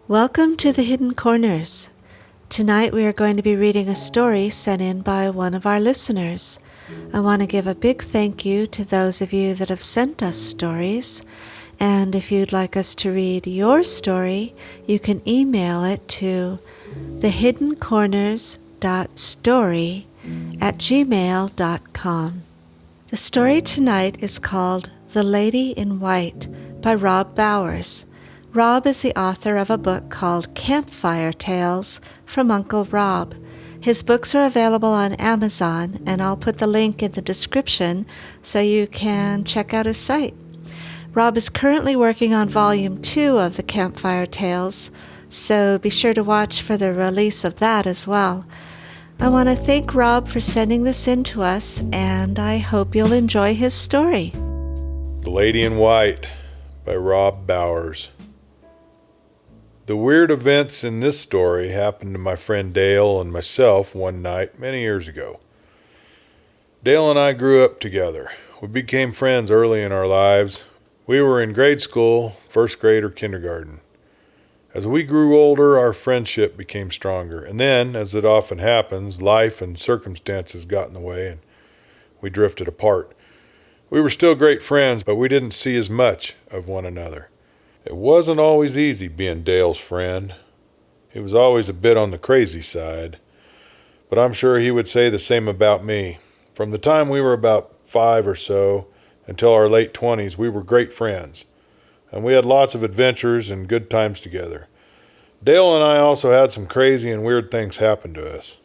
Welcome to the Hidden Corners. Tonight we are going to be reading a story sent in by one of our listeners. I want to give a big thank you to those of you that have sent us stories. And if you'd like us to read your story, you can email it to thehiddencorners.story@gmail.com. The story tonight is called The Lady in White by Rob Bowers. Rob is the author of a book called Campfire Tales from Uncle Rob. His books are available on Amazon, and I'll put the link in the description so you can check out his site. Rob is currently working on Volume 2 of the Campfire Tales, so be sure to watch for the release of that as well. I want to thank Rob for sending this in to us, and I hope you'll enjoy his story. The Lady in White by Rob Bowers. The weird events in this story happened to my friend Dale and myself one night many years ago. Dale and I grew up together. We became friends early in our lives. We were in grade school, first grade or kindergarten. As we grew older, our friendship became stronger, and then, as it often happens, life and circumstances got in the way and we drifted apart. We were still great friends, but we didn't see as much of one another. It wasn't always easy being Dale's friend. He was always a bit on the crazy side, but I'm sure he would say the same about me. From the time we were about 5 or so until our late 20s, we were great friends, and we had lots of adventures and good times together. Dale and I also had some crazy and weird things happen to us.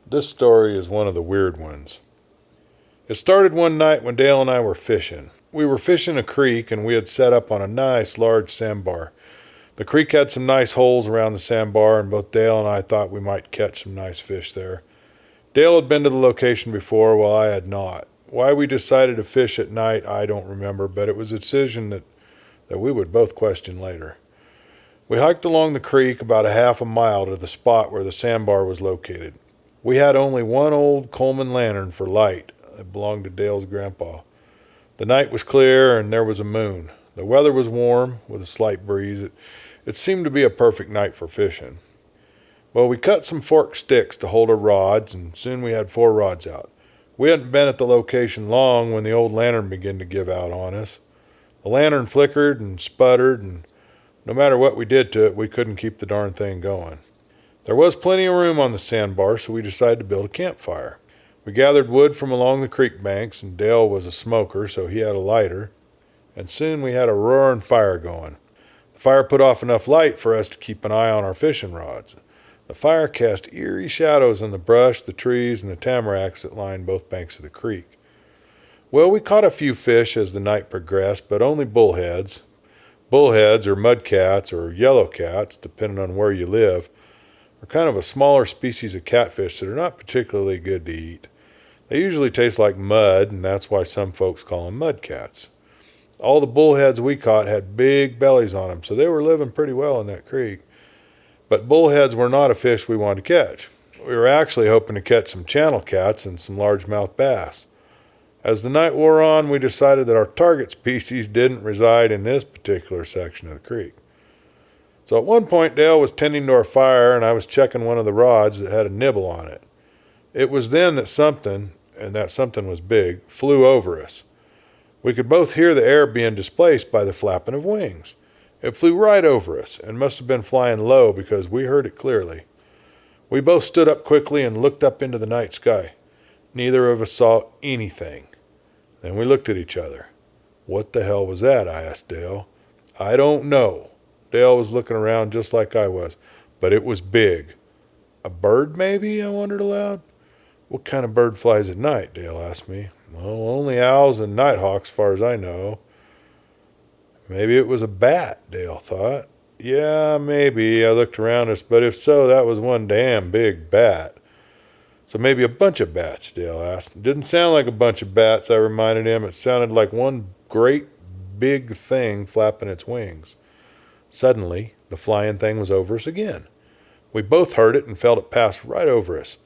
This story is one of the weird ones. It started one night when Dale and I were fishing. We were fishing a creek, and we had set up on a nice large sandbar. The creek had some nice holes around the sandbar, and both Dale and I thought we might catch some nice fish there. Dale had been to the location before, while I had not. Why we decided to fish at night, I don't remember, but it was a decision that we would both question later. We hiked along the creek about a half a mile to the spot where the sandbar was located. We had only one old Coleman lantern for light. It belonged to Dale's grandpa. The night was clear and there was a moon. The weather was warm with a slight breeze. It seemed to be a perfect night for fishing. Well, we cut some forked sticks to hold our rods, and soon we had 4 rods out. We hadn't been at the location long when the old lantern began to give out on us. The lantern flickered and sputtered, and no matter what we did to it, we couldn't keep the darn thing going. There was plenty of room on the sandbar, so we decided to build a campfire. We gathered wood from along the creek banks, and Dale was a smoker, so he had a lighter, and soon we had a roaring fire going. The fire put off enough light for us to keep an eye on our fishing rods. The fire cast eerie shadows on the brush, the trees, and the tamaracks that lined both banks of the creek. Well, we caught a few fish as the night progressed, but only bullheads. Bullheads, or mudcats, or yellow cats, depending on where you live, are kind of a smaller species of catfish that are not particularly good to eat. They usually taste like mud, and that's why some folks call them mudcats. All the bullheads we caught had big bellies on them, so they were living pretty well in that creek. But bullheads were not a fish we wanted to catch. We were actually hoping to catch some channel cats and some largemouth bass. As the night wore on, we decided that our target species didn't reside in this particular section of the creek. So at one point, Dale was tending to our fire, and I was checking one of the rods that had a nibble on it. It was then that something, and that something was big, flew over us. We could both hear the air being displaced by the flapping of wings. It flew right over us, and must have been flying low because we heard it clearly. We both stood up quickly and looked up into the night sky. Neither of us saw anything. Then we looked at each other. "What the hell was that?" I asked Dale. "I don't know." Dale was looking around just like I was, but it was big. "A bird, maybe?" I wondered aloud. "What kind of bird flies at night?" Dale asked me. "Well, only owls and nighthawks, as far as I know." Maybe it was a bat, Dale thought. Yeah, maybe. I looked around us, but if so, that was one damn big bat. "So maybe a bunch of bats?" Dale asked. "It didn't sound like a bunch of bats," I reminded him. "It sounded like one great big thing flapping its wings." Suddenly, the flying thing was over us again. We both heard it and felt it pass right over us.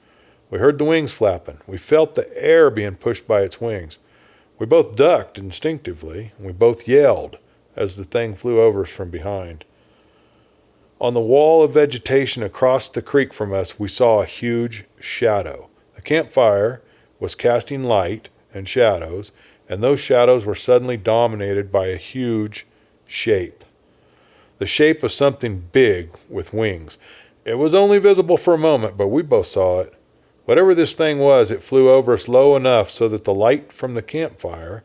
We heard the wings flapping. We felt the air being pushed by its wings. We both ducked instinctively, and we both yelled, as the thing flew over us from behind. On the wall of vegetation across the creek from us, we saw a huge shadow. The campfire was casting light and shadows, and those shadows were suddenly dominated by a huge shape. The shape of something big with wings. It was only visible for a moment, but we both saw it. Whatever this thing was, it flew over us low enough so that the light from the campfire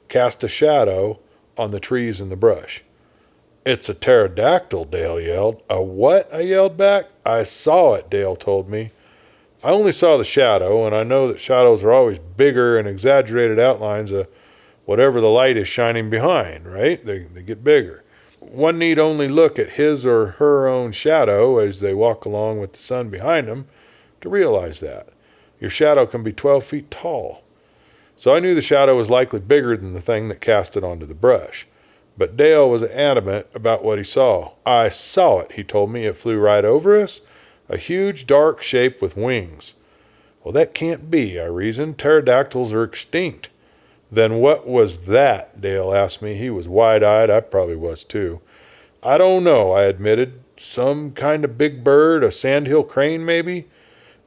cast a shadow on the trees and the brush. "It's a pterodactyl," Dale yelled. "A what?" I yelled back. "I saw it," Dale told me. I only saw the shadow, and I know that shadows are always bigger and exaggerated outlines of whatever the light is shining behind, right? They get bigger. One need only look at his or her own shadow as they walk along with the sun behind them to realize that. Your shadow can be 12 feet tall. So I knew the shadow was likely bigger than the thing that cast it onto the brush. But Dale was adamant about what he saw. "I saw it," he told me. "It flew right over us. A huge dark shape with wings." "Well, that can't be," I reasoned. "Pterodactyls are extinct." "Then what was that?" Dale asked me. He was wide-eyed. I probably was too. "I don't know," I admitted. "Some kind of big bird, a sandhill crane maybe?"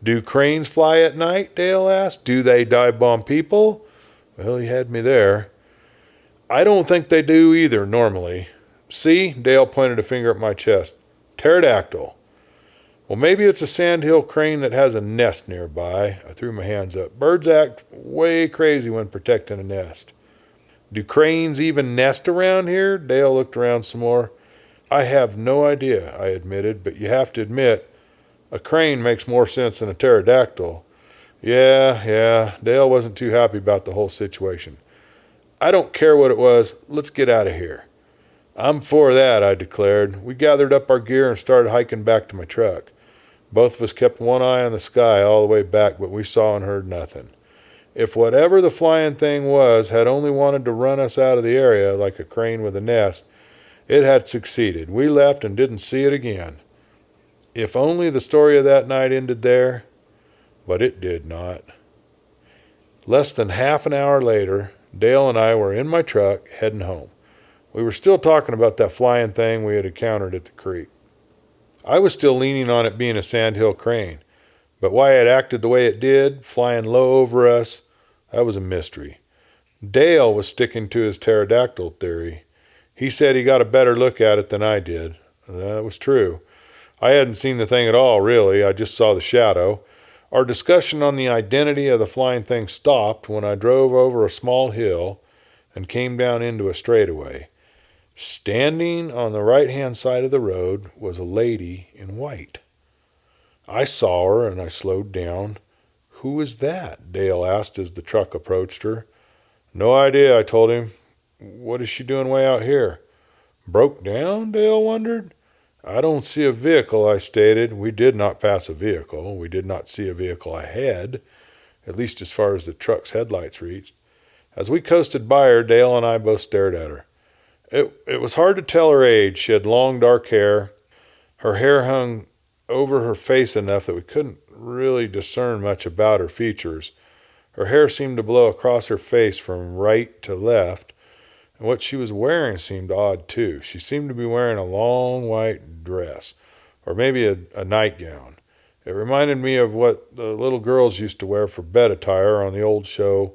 "Do cranes fly at night?" Dale asked. "Do they dive bomb people?" Well, he had me there. "I don't think they do either, normally. See?" Dale pointed a finger at my chest. "Pterodactyl." "Well, maybe it's a sandhill crane that has a nest nearby." I threw my hands up. Birds act way crazy when protecting a nest. "Do cranes even nest around here?" Dale looked around some more. "I have no idea," I admitted, "but you have to admit, a crane makes more sense than a pterodactyl." Yeah, Dale wasn't too happy about the whole situation. "I don't care what it was. Let's get out of here." "I'm for that," I declared. We gathered up our gear and started hiking back to my truck. Both of us kept one eye on the sky all the way back, but we saw and heard nothing. If whatever the flying thing was had only wanted to run us out of the area like a crane with a nest, it had succeeded. We left and didn't see it again. If only the story of that night ended there, but it did not. Less than half an hour later, Dale and I were in my truck heading home. We were still talking about that flying thing we had encountered at the creek. I was still leaning on it being a sandhill crane, but why it acted the way it did, flying low over us, that was a mystery. Dale was sticking to his pterodactyl theory. He said he got a better look at it than I did. That was true. I hadn't seen the thing at all, really. I just saw the shadow. Our discussion on the identity of the flying thing stopped when I drove over a small hill and came down into a straightaway. Standing on the right-hand side of the road was a lady in white. I saw her and I slowed down. "Who is that?" Dale asked as the truck approached her. "No idea," I told him. "What is she doing way out here?" "Broke down?" Dale wondered. "I don't see a vehicle," I stated. We did not pass a vehicle. We did not see a vehicle ahead, at least as far as the truck's headlights reached. As we coasted by her, Dale and I both stared at her. It was hard to tell her age. She had long dark hair. Her hair hung over her face enough that we couldn't really discern much about her features. Her hair seemed to blow across her face from right to left, and what she was wearing seemed odd too. She seemed to be wearing a long white dress, or maybe a nightgown. It reminded me of what the little girls used to wear for bed attire on the old show,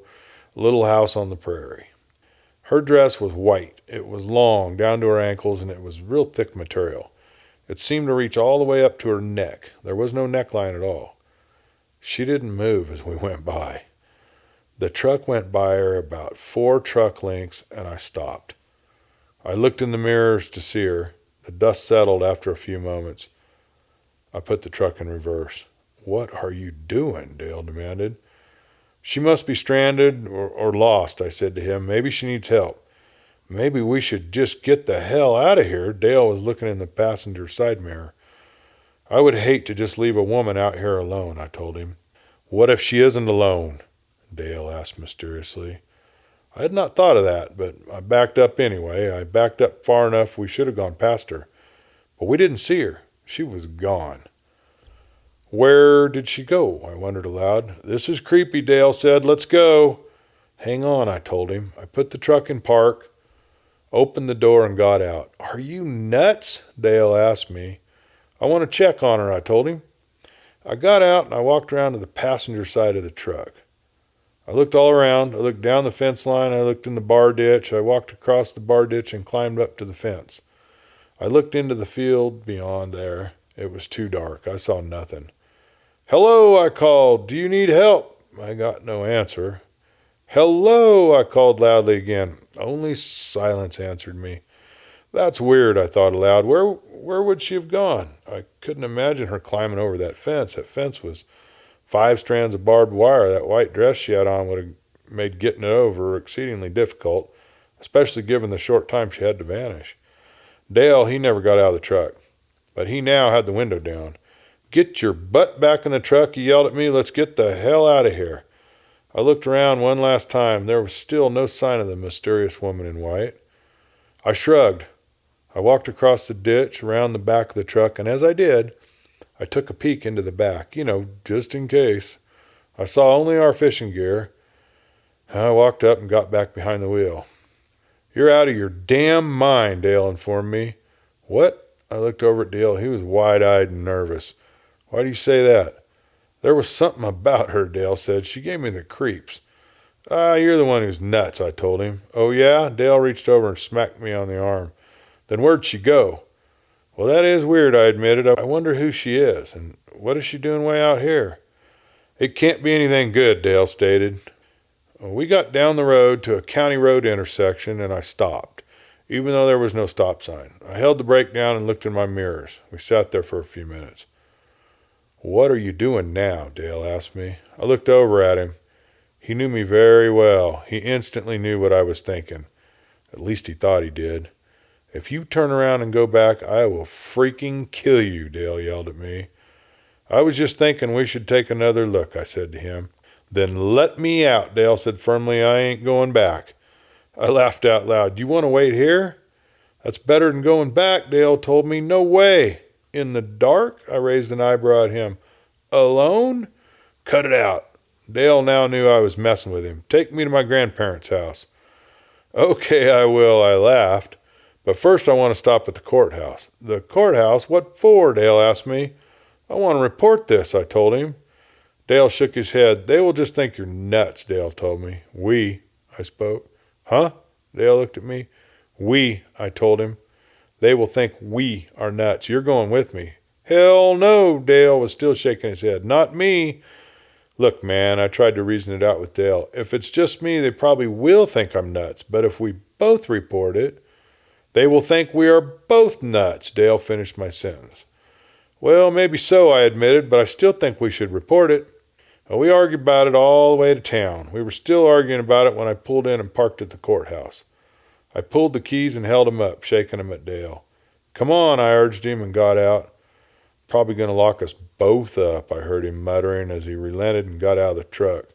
Little House on the Prairie. Her dress was white. It was long, down to her ankles, and it was real thick material. It seemed to reach all the way up to her neck. There was no neckline at all. She didn't move as we went by. The truck went by her about 4 truck lengths, and I stopped. I looked in the mirrors to see her. The dust settled after a few moments. I put the truck in reverse. "What are you doing?" Dale demanded. "She must be stranded or lost," I said to him. "Maybe she needs help." "Maybe we should just get the hell out of here." Dale was looking in the passenger side mirror. "I would hate to just leave a woman out here alone," I told him. "What if she isn't alone?" Dale asked mysteriously. I had not thought of that, but I backed up anyway. I backed up far enough we should have gone past her. But we didn't see her. She was gone. "Where did she go?" I wondered aloud. "This is creepy," Dale said. "Let's go." "Hang on," I told him. I put the truck in park. opened the door, and got out. "Are you nuts?" Dale asked me. "I want to check on her," I told him. I got out and I walked around to the passenger side of the truck. I looked all around. I looked down the fence line. I looked in the bar ditch. I walked across the bar ditch and climbed up to the fence. I looked into the field beyond there. It was too dark. I saw nothing. "Hello," I called. "Do you need help?" I got no answer. "Hello," I called loudly again. Only silence answered me. That's weird, I thought aloud. Where would she have gone? I couldn't imagine her climbing over that fence. That fence was 5 strands of barbed wire. That white dress she had on would have made getting it over exceedingly difficult, especially given the short time she had to vanish. Dale, he never got out of the truck, but he now had the window down. "Get your butt back in the truck," he yelled at me. "Let's get the hell out of here." I looked around one last time. There was still no sign of the mysterious woman in white. I shrugged. I walked across the ditch, around the back of the truck, and as I did, I took a peek into the back, just in case. I saw only our fishing gear. I walked up and got back behind the wheel. "You're out of your damn mind," Dale informed me. "What?" I looked over at Dale. He was wide-eyed and nervous. "Why do you say that?" "There was something about her," Dale said. "She gave me the creeps." You're the one who's nuts," I told him. "Oh, yeah?" Dale reached over and smacked me on the arm. "Then where'd she go?" "Well, that is weird," I admitted. "I wonder who she is, and what is she doing way out here?" "It can't be anything good," Dale stated. We got down the road to a county road intersection, and I stopped, even though there was no stop sign. I held the brake down and looked in my mirrors. We sat there for a few minutes. "What are you doing now?" Dale asked me. I looked over at him. He knew me very well. He instantly knew what I was thinking. At least he thought he did. "If you turn around and go back, I will freaking kill you," Dale yelled at me. "I was just thinking we should take another look," I said to him. "Then let me out," Dale said firmly. "I ain't going back." I laughed out loud. "You want to wait here?" "That's better than going back," Dale told me. "No way." "In the dark?" I raised an eyebrow at him. "Alone?" "Cut it out." Dale now knew I was messing with him. "Take me to my grandparents' house." "Okay, I will," I laughed. "But first I want to stop at the courthouse." "The courthouse? What for?" Dale asked me. "I want to report this," I told him. Dale shook his head. "They will just think you're nuts," Dale told me. "We," I spoke. "Huh?" Dale looked at me. "We," I told him. "They will think we are nuts. You're going with me." "Hell no," Dale was still shaking his head. "Not me." "Look, man," I tried to reason it out with Dale. "If it's just me, they probably will think I'm nuts. But if we both report it, they will think we are both nuts." Dale finished my sentence. "Well, maybe so," I admitted, "but I still think we should report it." We argued about it all the way to town. We were still arguing about it when I pulled in and parked at the courthouse. I pulled the keys and held them up, shaking them at Dale. "Come on," I urged him, and got out. "Probably going to lock us both up," I heard him muttering as he relented and got out of the truck.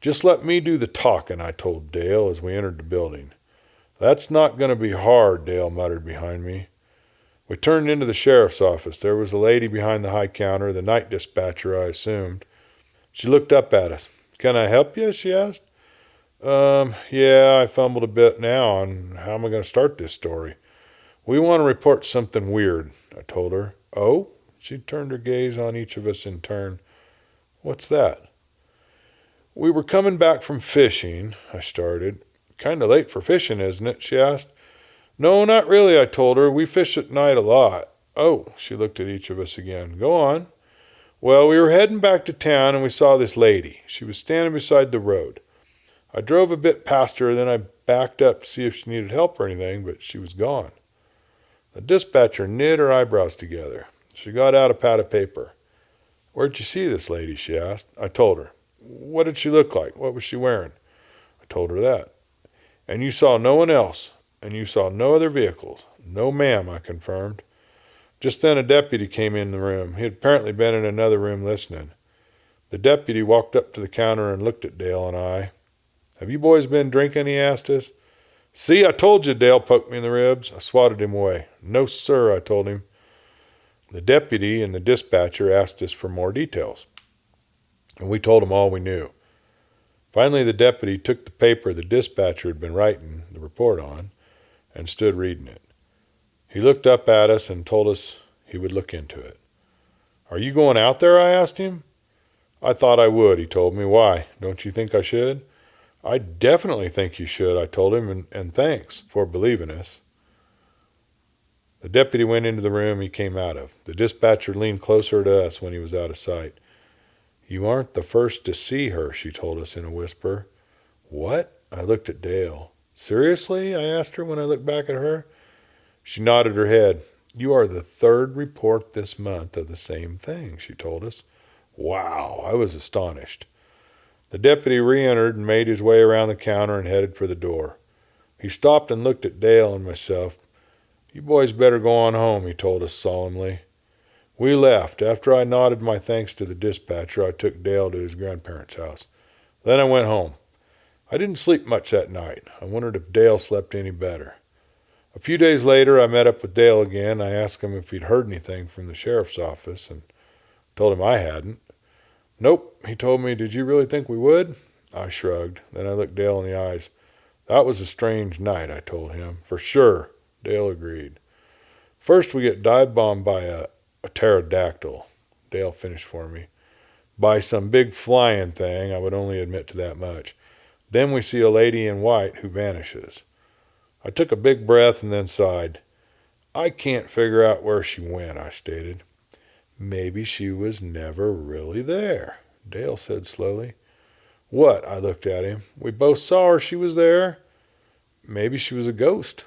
"Just let me do the talking," I told Dale as we entered the building. "That's not going to be hard," Dale muttered behind me. We turned into the sheriff's office. There was a lady behind the high counter, the night dispatcher, I assumed. She looked up at us. "Can I help you?" she asked. Yeah, I fumbled a bit now on how am I going to start this story. "We want to report something weird," I told her. "Oh?" She turned her gaze on each of us in turn. "What's that?" "We were coming back from fishing," I started. "Kind of late for fishing, isn't it?" she asked. "No, not really," I told her. "We fish at night a lot." "Oh," she looked at each of us again. "Go on." "Well, we were heading back to town and we saw this lady. She was standing beside the road. I drove a bit past her, then I backed up to see if she needed help or anything, but she was gone." The dispatcher knit her eyebrows together. She got out a pad of paper. "Where'd you see this lady?" she asked. I told her. "What did she look like? What was she wearing?" I told her that. "And you saw no one else? And you saw no other vehicles?" "No, ma'am," I confirmed. Just then a deputy came in the room. He had apparently been in another room listening. The deputy walked up to the counter and looked at Dale and I. "Have you boys been drinking?" he asked us. "See, I told you," Dale poked me in the ribs. I swatted him away. "No, sir," I told him. The deputy and the dispatcher asked us for more details, and we told them all we knew. Finally, the deputy took the paper the dispatcher had been writing the report on and stood reading it. He looked up at us and told us he would look into it. "Are you going out there?" I asked him. "I thought I would," he told me. "Why? Don't you think I should?" "I definitely think you should," I told him, and thanks for believing us. The deputy went into the room he came out of. The dispatcher leaned closer to us when he was out of sight. "You aren't the first to see her," she told us in a whisper. "What?" I looked at Dale. "Seriously?" I asked her when I looked back at her. She nodded her head. "You are the third report this month of the same thing," she told us. Wow, I was astonished. The deputy re-entered and made his way around the counter and headed for the door. He stopped and looked at Dale and myself. "You boys better go on home," he told us solemnly. We left. After I nodded my thanks to the dispatcher, I took Dale to his grandparents' house. Then I went home. I didn't sleep much that night. I wondered if Dale slept any better. A few days later, I met up with Dale again. I asked him if he'd heard anything from the sheriff's office and told him I hadn't. "Nope," he told me. "Did you really think we would?" I shrugged. Then I looked Dale in the eyes. "That was a strange night," I told him. "For sure," Dale agreed. "First we get dive-bombed by a pterodactyl," Dale finished for me. "By some big flying thing, I would only admit to that much. Then we see a lady in white who vanishes." I took a big breath and then sighed. "I can't figure out where she went," I stated. "Maybe she was never really there," Dale said slowly. "What?" I looked at him. "We both saw her. She was there." "Maybe she was a ghost."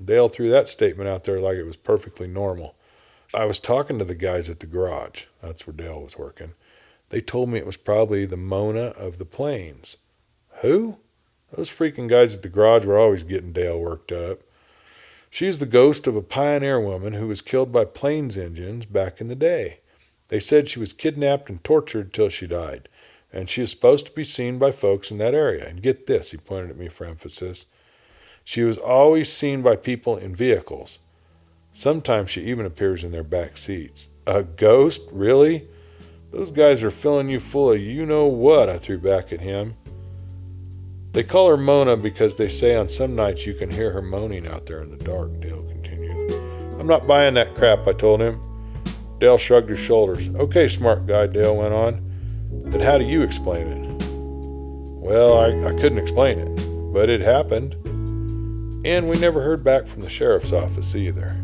Dale threw that statement out there like it was perfectly normal. "I was talking to the guys at the garage." That's where Dale was working. "They told me it was probably the Mona of the plains." "Who?" Those freaking guys at the garage were always getting Dale worked up. "She's the ghost of a pioneer woman who was killed by plains Indians back in the day. They said she was kidnapped and tortured till she died, and she is supposed to be seen by folks in that area. And get this," he pointed at me for emphasis, "she was always seen by people in vehicles. Sometimes she even appears in their back seats." "A ghost? Really? Those guys are filling you full of you-know-what," I threw back at him. "They call her Mona because they say on some nights you can hear her moaning out there in the dark," Dale continued. "I'm not buying that crap," I told him. Dale shrugged his shoulders. "Okay, smart guy," Dale went on. "But how do you explain it?" "Well, I couldn't explain it, but it happened." And we never heard back from the sheriff's office either.